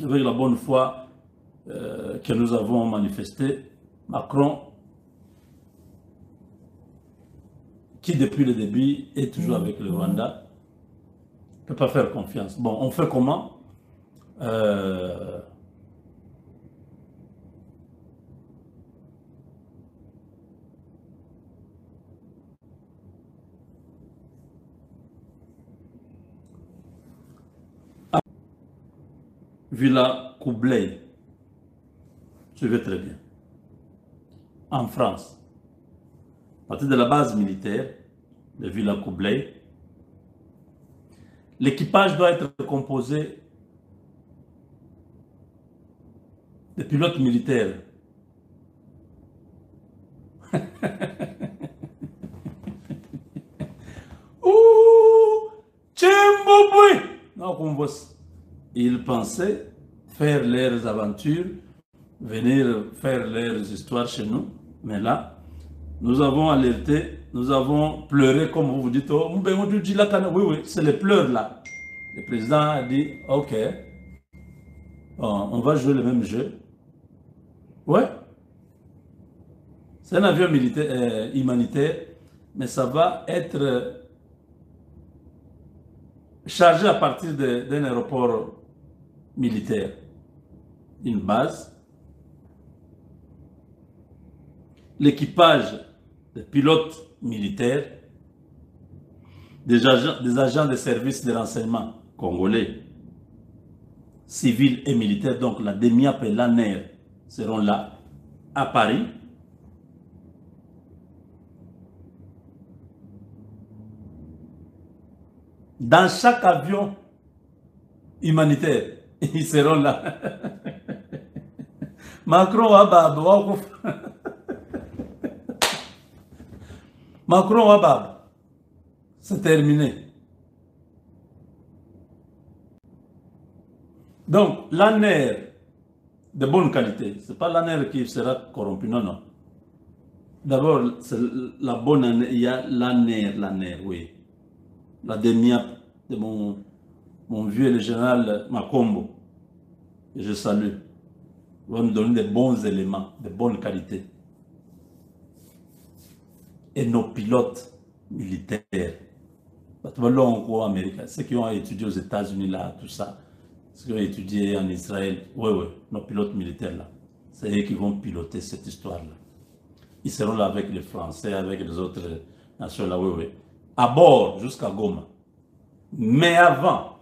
avec la bonne foi que nous avons manifestée, Macron, qui depuis le début est toujours avec le Rwanda, ne peut pas faire confiance. Bon, on fait comment? Villa Coubley, suivez très bien, en France, à partir de la base militaire de Villa Coubley, l'équipage doit être composé de pilotes militaires. Ouh, Tchimbouboui! Non, qu'on voit ça. Ils pensaient faire leurs aventures, venir faire leurs histoires chez nous. Mais là, nous avons alerté, nous avons pleuré, comme vous vous dites. Oh, oui, oui, c'est les pleurs là. Le président a dit, ok, on va jouer le même jeu. Ouais, c'est un avion militaire, humanitaire, mais ça va être chargé à partir d'un aéroport militaire, une base. L'équipage des pilotes militaires, des agents de services de renseignement congolais, civils et militaires, donc la DEMIAP et l'ANER seront là, à Paris. Dans chaque avion humanitaire, ils seront là. Macron Wabab, Macron Wabab, c'est terminé. Donc, l'ANER de bonne qualité, ce n'est pas l'ANER qui sera corrompu, non, non. D'abord, c'est la bonne année, il y a l'ANER, oui. La DEMIAP de mon vieux, le général Makombo. Et je salue. Il va nous donner des bons éléments, de bonne qualité. Et nos pilotes militaires, ceux qui ont étudié aux États-Unis, là, tout ça, ceux qui ont étudié en Israël, oui, oui, nos pilotes militaires, là, c'est eux qui vont piloter cette histoire-là. Ils seront là avec les Français, avec les autres nations, là, oui, oui. À bord, jusqu'à Goma. Mais avant,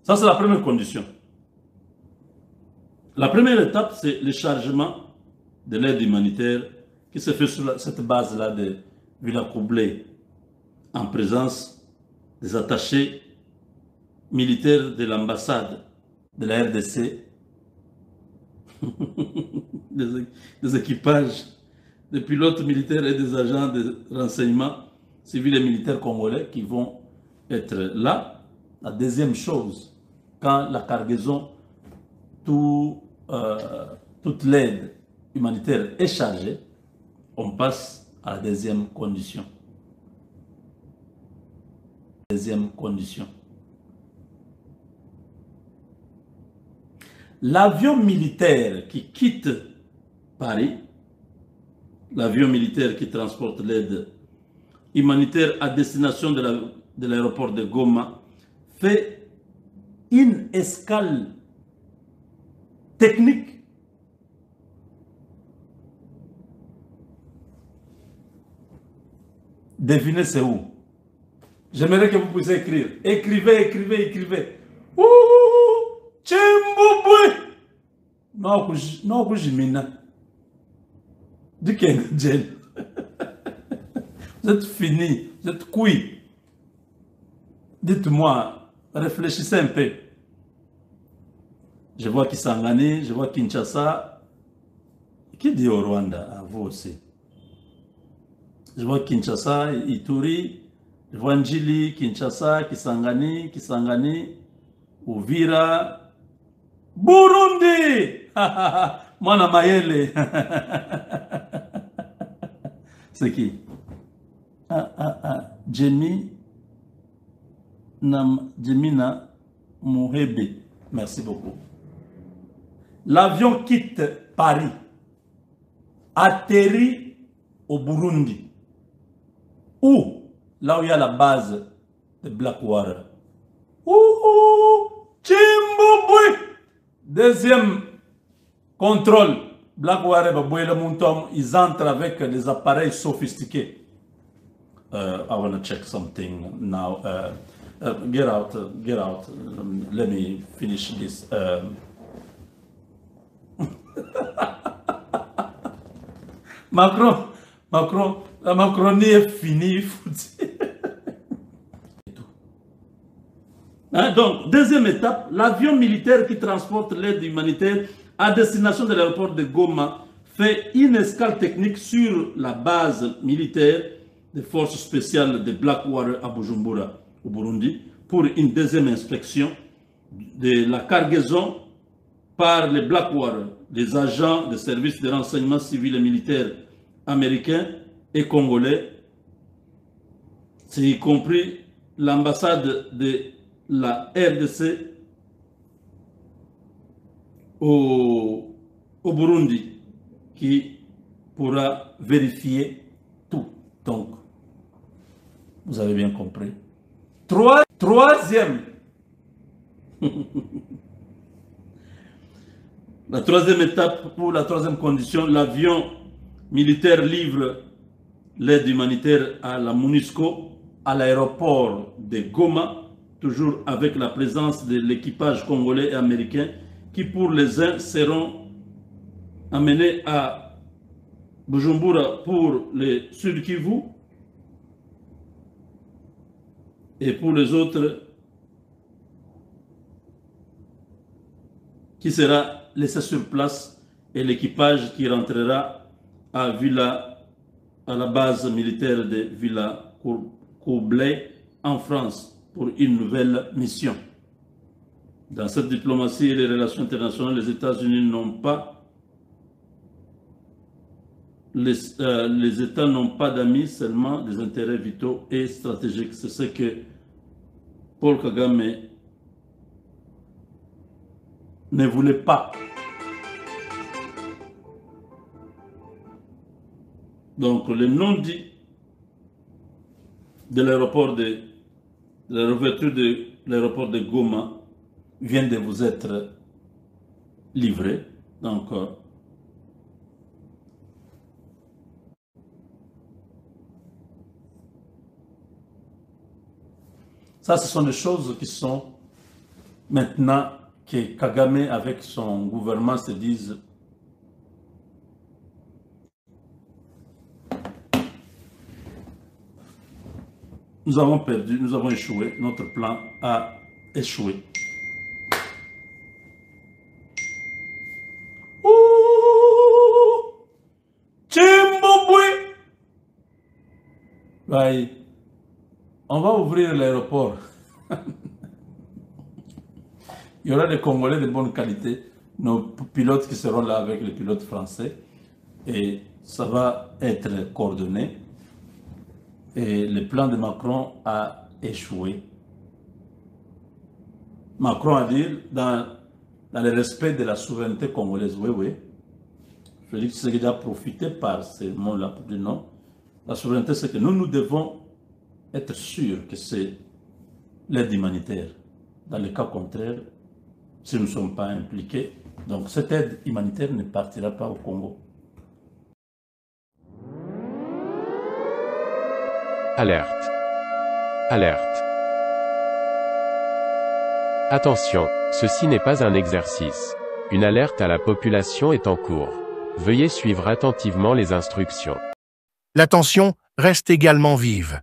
ça c'est la première condition. La première étape, c'est le chargement de l'aide humanitaire qui se fait sur cette base-là de Villa Coubley, en présence des attachés militaires de l'ambassade de la RDC, des équipages, des pilotes militaires et des agents de renseignement civils et militaires congolais qui vont être là. La deuxième chose, quand la cargaison, toute l'aide humanitaire est chargée, on passe à la deuxième condition. Deuxième condition. L'avion militaire qui quitte Paris, l'avion militaire qui transporte l'aide humanitaire à destination de l'aéroport de Goma, fait une escale technique devinez c'est où. J'aimerais que vous puissiez écrire. Écrivez, écrivez, écrivez. Ouh, Tchimbouboui. Non, Jimina. Du Kengen. Vous êtes fini, vous êtes cuit. Dites-moi, réfléchissez un peu. Je vois Kisangani, je vois Kinshasa. Qui dit au Rwanda? À vous aussi. Je vois Kinshasa, Ituri, je vois Njili, Kinshasa, Kisangani, Uvira, Burundi. Mwana Mayele. C'est qui? Jemina Muhebe. Merci beaucoup. L'avion quitte Paris, atterrit au Burundi, ou là où il y a la base de Blackwater. Chimbouboui! Deuxième contrôle, Blackwater, ils entrent avec des appareils sophistiqués. I want to check something now. Get out. Let me finish this. La Macronie est finie. Hein, donc, deuxième étape, l'avion militaire qui transporte l'aide humanitaire à destination de l'aéroport de Goma fait une escale technique sur la base militaire des forces spéciales de Blackwater à Bujumbura, au Burundi, pour une deuxième inspection de la cargaison par les Blackwater, des agents de services de renseignement civil et militaire américains et congolais, c'est y compris l'ambassade de la RDC au Burundi, qui pourra vérifier tout. Donc, vous avez bien compris. Troisième. La troisième étape, pour la troisième condition, l'avion militaire livre l'aide humanitaire à la MONUSCO, à l'aéroport de Goma, toujours avec la présence de l'équipage congolais et américain, qui pour les uns seront amenés à Bujumbura pour le Sud Kivu, et pour les autres qui sera laissé sur place, et l'équipage qui rentrera à la base militaire de Villa Coublay en France pour une nouvelle mission. Dans cette diplomatie et les relations internationales, les États-Unis n'ont pas les États n'ont pas d'amis, seulement des intérêts vitaux et stratégiques. C'est ce que Paul Kagame ne voulait pas. Donc le non-dit de l'aéroport de la réouverture de l'aéroport de Goma vient de vous être livré. Donc ça, ce sont des choses qui sont maintenant que Kagame avec son gouvernement se disent nous avons perdu, nous avons échoué, notre plan a échoué. Chimbouboui! Ouais. On va ouvrir l'aéroport. Il y aura des Congolais de bonne qualité, nos pilotes qui seront là avec les pilotes français, et ça va être coordonné. Et le plan de Macron a échoué. Macron a dit, dans le respect de la souveraineté congolaise, oui. Félix Tshisekedi a profité par ces mots-là pour dire non. La souveraineté, c'est que nous devons être sûrs que c'est l'aide humanitaire. Dans le cas contraire, si nous ne sommes pas impliqués, donc cette aide humanitaire ne partira pas au Congo. Alerte. Alerte. Attention, ceci n'est pas un exercice. Une alerte à la population est en cours. Veuillez suivre attentivement les instructions. La tension reste également vive.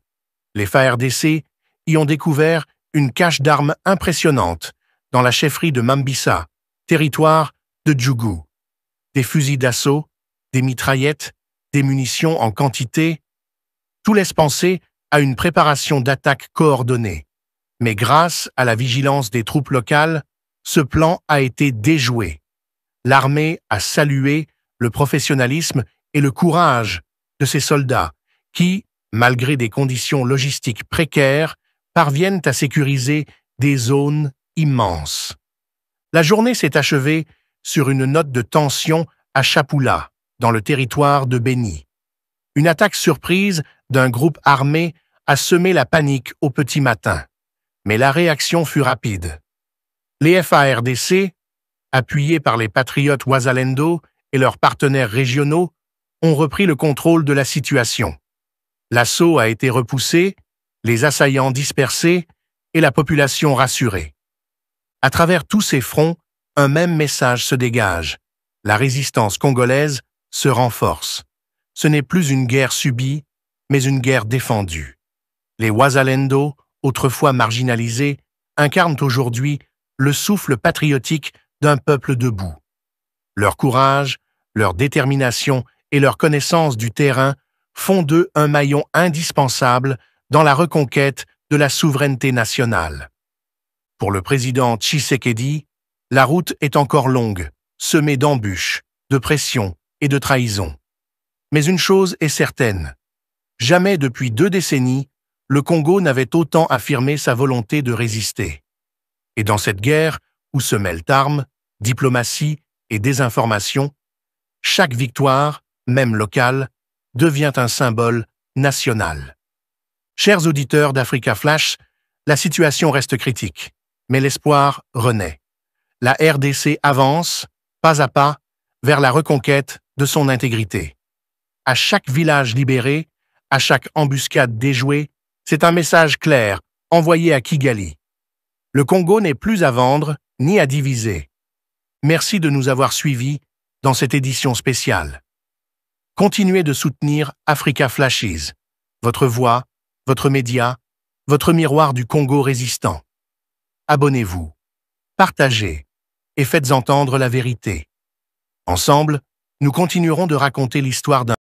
Les FARDC y ont découvert une cache d'armes impressionnante dans la chefferie de Mambisa, territoire de Djougou. Des fusils d'assaut, des mitraillettes, des munitions en quantité, tout laisse penser à une préparation d'attaque coordonnée. Mais grâce à la vigilance des troupes locales, ce plan a été déjoué. L'armée a salué le professionnalisme et le courage de ces soldats qui, malgré des conditions logistiques précaires, parviennent à sécuriser des zones immenses. La journée s'est achevée sur une note de tension à Chapula, dans le territoire de Beni. Une attaque surprise d'un groupe armé a semé la panique au petit matin, mais la réaction fut rapide. Les FARDC, appuyés par les patriotes Wazalendo et leurs partenaires régionaux, ont repris le contrôle de la situation. L'assaut a été repoussé, les assaillants dispersés et la population rassurée. À travers tous ces fronts, un même message se dégage. La résistance congolaise se renforce. Ce n'est plus une guerre subie, mais une guerre défendue. Les Wazalendo, autrefois marginalisés, incarnent aujourd'hui le souffle patriotique d'un peuple debout. Leur courage, leur détermination et leur connaissance du terrain font d'eux un maillon indispensable dans la reconquête de la souveraineté nationale. Pour le président Tshisekedi, la route est encore longue, semée d'embûches, de pressions et de trahisons. Mais une chose est certaine, jamais depuis 2 décennies, le Congo n'avait autant affirmé sa volonté de résister. Et dans cette guerre, où se mêlent armes, diplomatie et désinformation, chaque victoire, même locale, devient un symbole national. Chers auditeurs d'Africa Flash, la situation reste critique, mais l'espoir renaît. La RDC avance, pas à pas, vers la reconquête de son intégrité. À chaque village libéré, à chaque embuscade déjouée, c'est un message clair envoyé à Kigali. Le Congo n'est plus à vendre ni à diviser. Merci de nous avoir suivis dans cette édition spéciale. Continuez de soutenir Africa Flashes, votre voix, votre média, votre miroir du Congo résistant. Abonnez-vous, partagez et faites entendre la vérité. Ensemble, nous continuerons de raconter l'histoire d'un